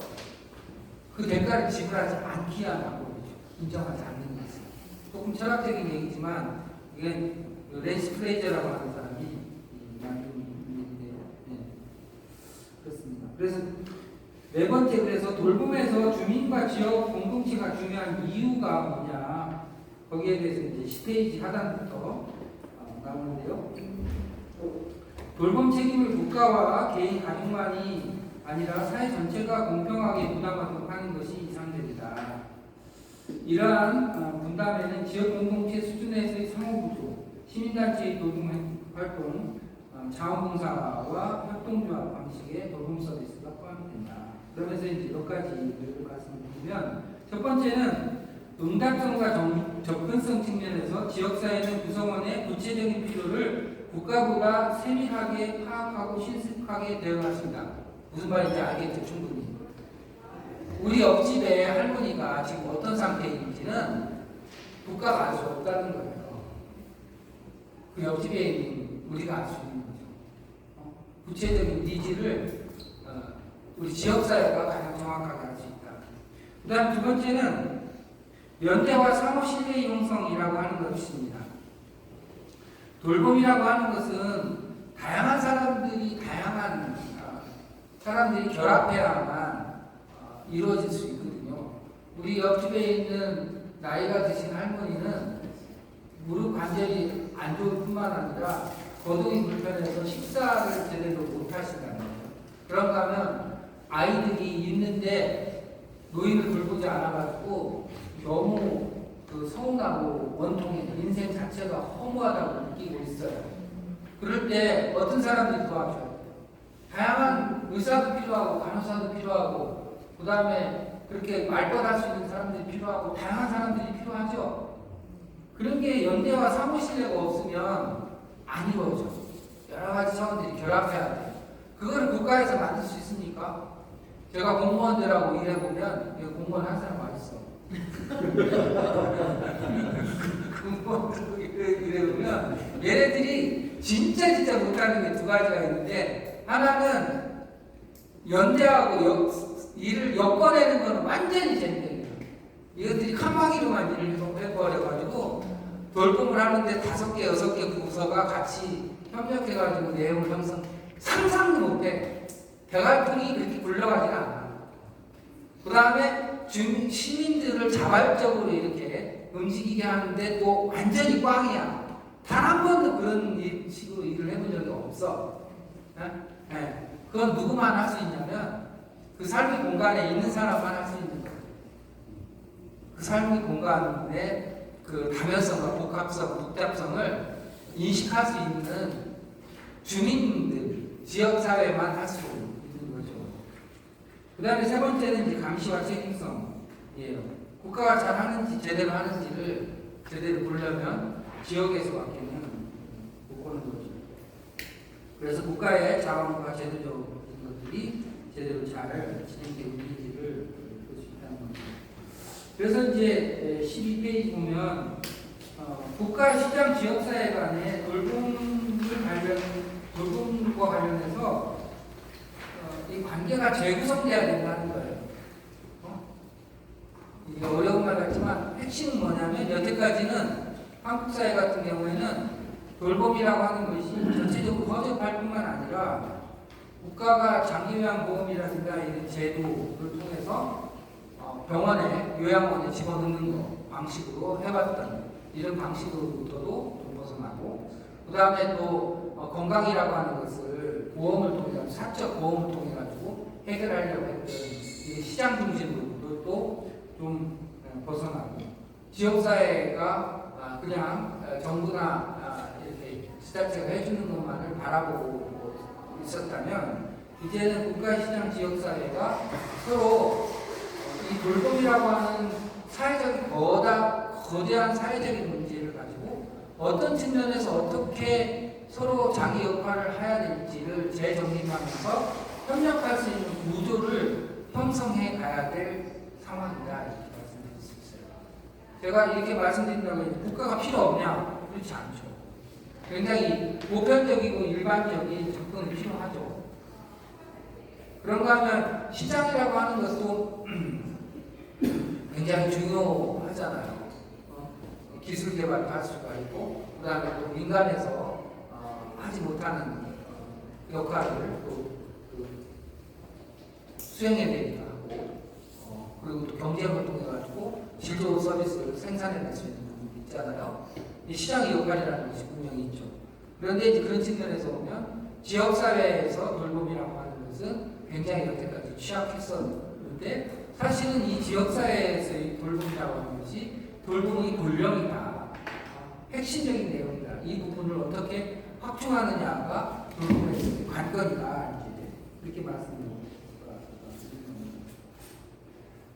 그 대가를 지불하지 않기 위한 방법이죠. 인정하지 않는 것은. 조금 철학적인 얘기지만 이게 랜시 프레이저라고 하는 사람이 만든 얘기인데요. 네. 그렇습니다. 그래서 네 번째, 그래서 돌봄에서 주민과 지역 공동체가 중요한 이유가 뭐냐, 거기에 대해서 이제 스테이지 하단부터 나오는데요. 돌봄 책임을 국가와 개인 가족만이 아니라 사회 전체가 공평하게 부담하도록 하는 것이 이상적이다. 이러한 분담에는 지역 공동체 수준에서의 상호구조, 시민단체의 돌봄 활동, 자원봉사와 협동조합 방식의 돌봄 서비스가 포함된다. 그러면서 이제 몇 가지를 말씀드리면, 첫 번째는 응답성과 접근성 측면에서 지역사회는 구성원의 구체적인 필요를 국가보다 세밀하게 파악하고 실습하게 되어 갔습니다. 무슨 말인지 알겠죠, 충분히. 우리 옆집의 할머니가 지금 어떤 상태인지는 국가가 알 수 없다는 거예요. 그 옆집에 있는 우리가 알 수 있는 거죠. 구체적인 니즈를 우리 지역사회가 가장 정확하게 알 수 있다. 그 다음 두 번째는 연대와 상호 신뢰 이용성이라고 하는 것입니다. 돌봄이라고 하는 것은 다양한 사람들이 결합해야만 이루어질 수 있거든요. 우리 옆집에 있는 나이가 드신 할머니는 무릎 관절이 안 좋을 뿐만 아니라 거동이 불편해서 식사를 제대로 못 하신다는 거예요. 그런가 하면 아이들이 있는데 노인을 돌보지 않아가지고 너무 그 서운하고 원통해 인생 자체가 허무하다고 느끼고 있어요. 그럴 때 어떤 사람들이 도와줘요? 다양한 의사도 필요하고 간호사도 필요하고 그 다음에 그렇게 말벗할 수 있는 사람들이 필요하고 다양한 사람들이 필요하죠. 그런 게 연대와 사무실내가 없으면 안 이루어져. 여러 가지 차원들이 결합해야 돼요. 그거를 국가에서 만들 수 있습니까? 제가 공무원들하고 일해보면 공무원 한 사람 어딨어? 공무원들하고 일해보면 얘네들이 진짜 못하는 게 두 가지가 있는데 하나는 연대하고 일을 엮어내는 거는 완전히 젠데예요. 이것들이 칸막이로만 일을 해버려가지고 돌봄을 하는데 5개, 6개 부서가 같이 협력해가지고 내용을 형성 상상도 못해. 대갈통이 그렇게 굴러가지가 않아. 그 다음에 시민들을 자발적으로 이렇게 움직이게 하는데 또 완전히 꽝이야. 단 한 번도 그런 식으로 일을 해본 적이 없어. 네. 그건 누구만 할 수 있냐면 그 삶의 공간에 있는 사람만 할 수 있는 거예요. 그 삶의 공간의 그 다면성과 복합성, 복잡성을 인식할 수 있는 주민들, 지역사회만 할 수 있는 거죠. 그 다음에 세 번째는 이제 감시와 책임성이에요. 국가가 잘 하는지, 제대로 하는지를 제대로 보려면 지역에서밖에는 못 보는 거죠. 그래서 국가의 자원과 제도적인 것들이 제대로 잘 진행되고 있는지를 볼 수 있다는 겁니다. 그래서 이제 12페이지 보면 국가, 시장, 지역사회 간의 돌봄과 관련해서 이 관계가 재구성돼야 된다는 거예요. 이게 어려운 말 같지만 핵심은 뭐냐면 여태까지는 한국 사회 같은 경우에는 돌봄이라고 하는 것이 전체적으로 허접할 뿐만 아니라 국가가 장기요양보험이라든가 이런 제도를 통해서 병원에 요양원에 집어넣는 거 방식으로 해봤던 이런 방식으로부터도 좀 벗어나고 그 다음에 또 건강이라고 하는 것을 보험을 통해 사적 보험을 통해 가지고 해결하려고 했던 시장 중심으로도 또 좀 벗어나고 지역사회가 그냥 정부나 이렇게 스타트가 해주는 것만을 바라보고 있었다면 이제는 국가, 시장, 지역사회가 서로 이 돌봄이라고 하는 사회적인 거대한 사회적인 문제를 가지고 어떤 측면에서 어떻게 서로 자기 역할을 해야 될지를 재정립하면서 협력할 수 있는 구조를 형성해 가야 될 상황이다 이렇게 말씀드릴 수 있어요. 제가 이렇게 말씀드린다면 국가가 필요 없냐? 그렇지 않죠. 굉장히 보편적이고 일반적인 접근이 필요하죠. 그런가 하면 시장이라고 하는 것도 굉장히 중요하잖아요. 기술 개발도 할 수가 있고 그 다음에 또 민간에서 하지 못하는 역할을 또 수행해야 되기도 하고 그리고 또 경쟁을 통해 가지고 진로 서비스를 생산해낼 수 있는 부분이 있잖아요. 이 시장의 역할이라는 것이 분명히 있죠. 그런데 이제 그런 측면에서 보면 지역사회에서 돌봄이라고 하는 것은 굉장히 여태까지 취약했었는데 사실은 이 지역사회에서의 돌봄이라고 하는 것이 돌봄의 본령이다. 핵심적인 내용이다. 이 부분을 어떻게 확충하느냐가 돌봄의 관건이다. 이렇게 말씀드립니다.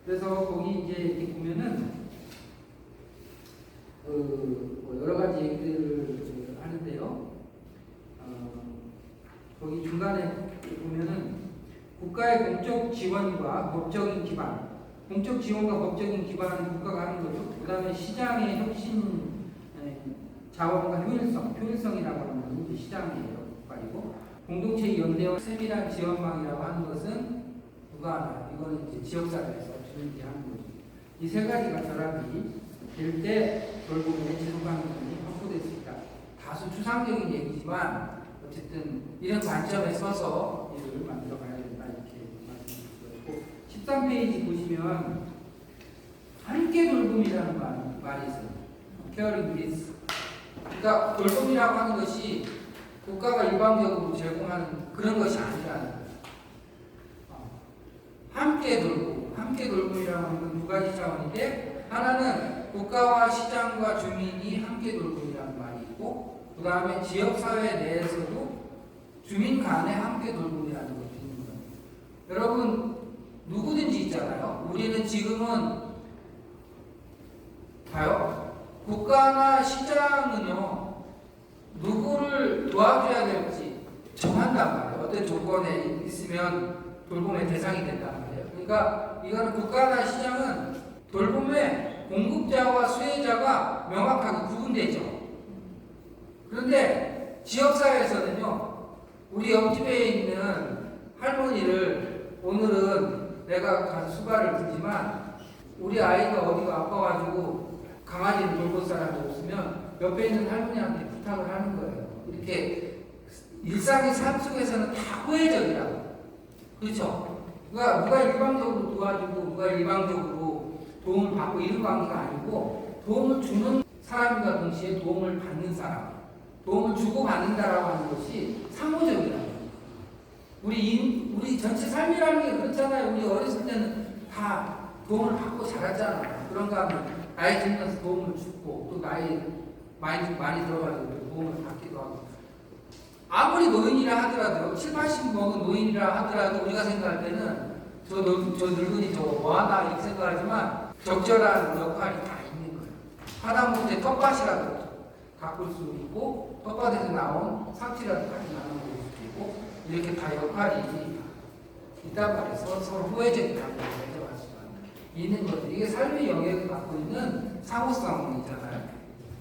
그래서 거기 이제 이렇게 보면은 여러 가지 얘기들을 하는데요. 거기 중간에 보면은 국가의 공적 지원과 법적인 기반, 공적 지원과 법적인 기반은 국가가 하는 거죠. 그 다음에 시장의 혁신 자원과 효율성이라고 하는 것은 이제 시장의 역할이고, 공동체의 연대와 세밀한 지원망이라고 하는 것은 누가 하나? 이거는 이제 지역사회에서 주민들이 하는 거죠. 이 세 가지가 결합이 될 때 돌봄의 지속 가능성이 확보될 수 있다. 다소 추상적인 얘기지만 어쨌든 이런 관점에 서서 이를 만들어 가야 된다 이렇게 말씀드리고 13페이지 보시면 함께 돌봄이라는 말이 있어요. Caring with 그러니까 돌봄이라고 하는 것이 국가가 일방적으로 제공하는 그런 것이 아니라는 거예요. 함께 돌봄, 함께 돌봄이라고 하는 건 두 가지 차원인데, 하나는 국가와 시장과 주민이 함께 돌봄이라는 말이 있고, 그 다음에 지역사회 내에서도 주민 간에 함께 돌봄이라는 것도 있는 거예요. 여러분, 누구든지 있잖아요. 우리는 지금은 봐요. 국가나 시장은요, 누구를 도와줘야 될지 정한단 말이에요. 어떤 조건에 있으면 돌봄의 대상이 된단 말이에요. 그러니까 이거는 국가나 시장은 돌봄의 공급자와 수혜자가 명확하게 구분되죠. 그런데 지역사회에서는요, 우리 옆집에 있는 할머니를 오늘은 내가 가서 수발을 두지만 우리 아이가 어디가 아파가지고 강아지를 돌볼 사람이 없으면 옆에 있는 할머니한테 부탁을 하는 거예요. 이렇게 일상의 삶 속에서는 다 호혜적이라고. 그렇죠? 그러니까 누가 일방적으로 도와주고 누가 일방적으로 도움을 받고 이런 관계가 아니고, 도움을 주는 사람과 동시에 도움을 받는 사람, 도움을 주고받는다라고 하는 것이 상호적이라고. 우리 전체 삶이라는 게 그렇잖아요. 우리 어렸을 때는 다 도움을 받고 자랐잖아요. 그런가 하면 나이 들면서 도움을 주고, 또 나이 많이 들어가지고 도움을 받기도 하고. 아무리 노인이라 하더라도, 7, 80 먹은 노인이라 하더라도 우리가 생각할 때는 저 늙은이 저거 뭐하나 이렇게 생각하지만 적절한 역할이 다 있는 거예요. 하다못해 텃밭이라도 가꿀 수 있고, 텃밭에서 나온 삭지라도 같이 나눠볼 수도 있고, 이렇게 다 역할이 있단 말이에요. 서로 호혜적인 관계를 맺어갈 수가 있는 거죠. 이게 삶의 영역을 갖고 있는 상호성이잖아요.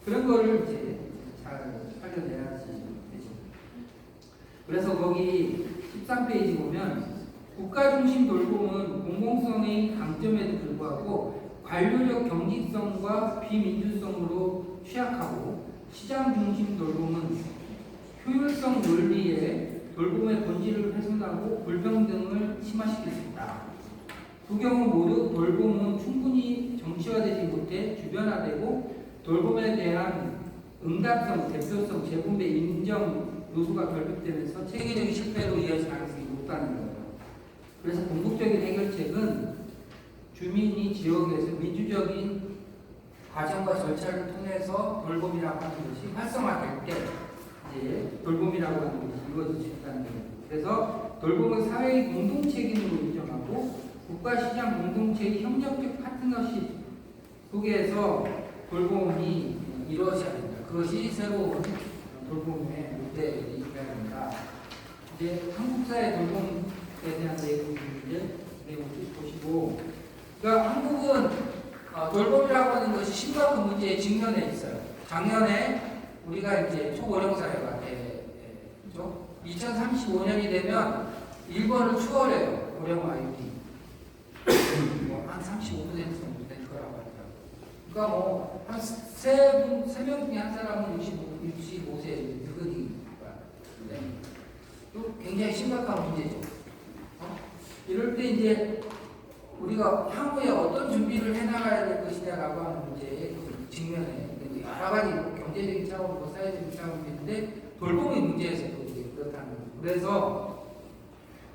그런 거를 이제 잘 살려내야지 되죠. 그래서 거기 13페이지 보면, 국가 중심 돌봄은 공공성의 강점에도 불구하고 관료력 경직성과 비민주성으로 취약하고, 시장 중심 돌봄은 효율성 논리에 돌봄의 본질을 훼손하고 불평등을 심화시킬 수 있다. 두 경우 모두 돌봄은 충분히 정치화되지 못해 주변화되고, 돌봄에 대한 응답성, 대표성, 재분배 인정 요소가 결핍되면서 체계적인 실패로 이어질 가능성이 높다는 거예요. 그래서 궁극적인 해결책은 주민이 지역에서 민주적인 과정과 절차를 통해서 돌봄이라고 하는 것이 활성화될 때 이제 돌봄이라고 하는 것이 이루어질 수 있다는 거예요. 그래서 돌봄은 사회의 공동 책임으로 인정하고, 국가 시장 공동체의 협력적 파트너십 속에서 돌봄이 이루어져야 된다. 그것이 새로운 돌봄의 모델이어야 된다. 이제 한국 사회 돌봄에 대한 내용을 보시고, 그러니까 한국은 돌봄이라고 하는 것이 심각한 문제에 직면해 있어요. 작년에 우리가 이제 초고령사회가 되죠. 2035년이 되면 일본을 추월해요. 고령화율이. 한 35% 정도 될 거라고 하더라고요. 그러니까 뭐 한 세 명 중에 한 사람은 65세 늙은이가. 또 굉장히 심각한 문제죠. 이럴 때 이제 우리가 향후에 어떤 준비를 해나가야 될 것이냐라고 하는 문제에 직면해 여러 가지 경제적인 차원과 사회적인 차원이 있는데, 돌봄의 문제에서도 이제 그렇다는 거죠. 그래서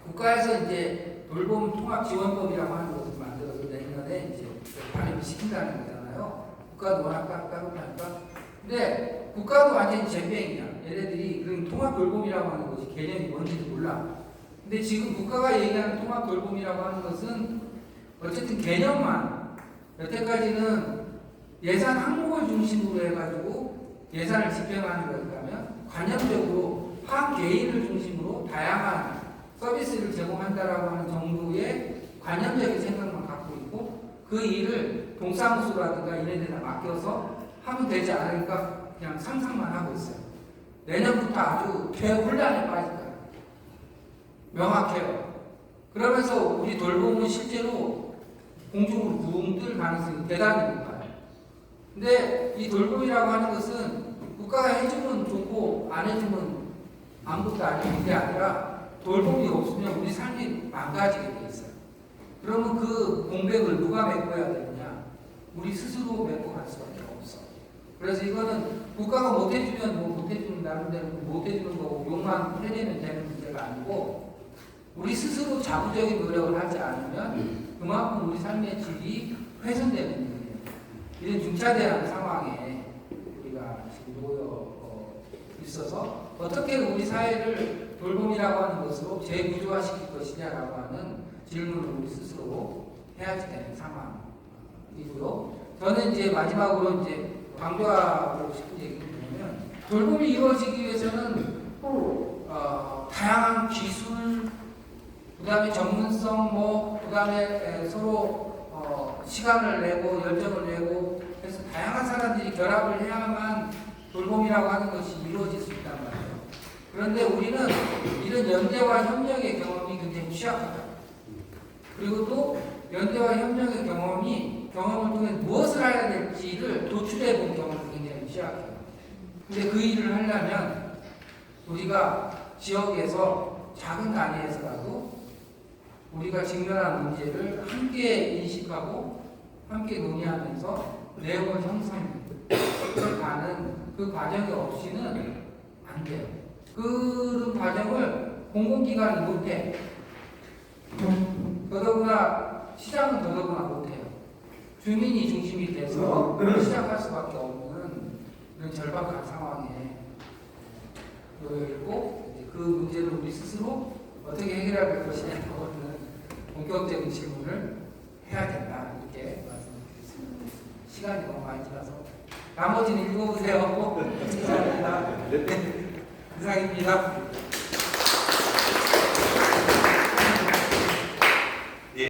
국가에서 이제 돌봄 통합 지원법이라고 하는 것을 만들어서 내년에 이제 발의를 시킨다는 거잖아요. 국가도 워낙 까다롭다니까. 근데 국가도 완전히 잼병이야. 얘네들이 그런 통합 돌봄이라고 하는 것이 개념이 뭔지도 몰라. 근데 지금 국가가 얘기하는 통합 돌봄이라고 하는 것은 어쨌든 개념만, 여태까지는 예산 항목을 중심으로 해가지고 예산을 집행하는 것이라면, 관념적으로 한 개인을 중심으로 다양한 서비스를 제공한다라고 하는 정도의 관념적인 생각만 갖고 있고, 그 일을 동사무소라든가 이런 데다 맡겨서 하면 되지 않으니까 그냥 상상만 하고 있어요. 내년부터 아주 대혼란에 빠질 거예요. 명확해요. 그러면서 우리 돌봄은 실제로 공중으로 붕 뜰 가능성이 대단히 높아요. 근데 이 돌봄이라고 하는 것은 국가가 해주면 좋고 안 해주면 아무것도 아닌 게 아니라, 돌봄이 없으면 우리 삶이 망가지게 돼 있어요. 그러면 그 공백을 누가 메꿔야 되느냐? 우리 스스로 메꿔갈 수밖에 없어. 그래서 이거는 국가가 못해주면 뭐 못해주는 나름대로 못해주는 거고 욕만 해내면 되는 문제가 아니고 우리 스스로 자부적인 노력을 하지 않으면 그만큼 우리 삶의 질이 훼손되는 일이에요. 이런 중차대한 상황에 우리가 지금 놓여 있어서 어떻게 우리 사회를 돌봄이라고 하는 것으로 재구조화시킬 것이냐라고 하는 질문을 우리 스스로 해야지 되는 상황이고요. 저는 이제 마지막으로 이제 강조하고 싶은 얘기는 뭐냐면 돌봄이 이루어지기 위해서는 다양한 기술, 그다음에 전문성, 그다음에 서로 시간을 내고 열정을 내고 그래서 다양한 사람들이 결합을 해야만 돌봄이라고 하는 것이 이루어질 수 있단 말이에요. 그런데 우리는 이런 연대와 협력의 경험이 굉장히 취약하다. 그리고 또 연대와 협력의 경험을 통해 무엇을 해야 될지를 도출해 본 경험이 굉장히 취약해요. 근데 그 일을 하려면 우리가 지역에서 작은 단위에서라도 우리가 직면한 문제를 함께 인식하고 함께 논의하면서 내용을 형성가는 그 과정이 없이는 안 돼요. 그 과정을 공공기관이 못해. 더더구나 시장은 더더구나 못해요. 주민이 중심이 돼서 시작할 수밖에 없는 그런 절박한 상황에 놓여 있고 그 문제를 우리 스스로 어떻게 해결해야 될 것이냐고 하는 본격적인 질문을 해야 된다 이렇게 말씀드리겠습니다. 시간이 너무 많이 지나서 나머지는 읽어보세요. 감사합니다. 이상입니다.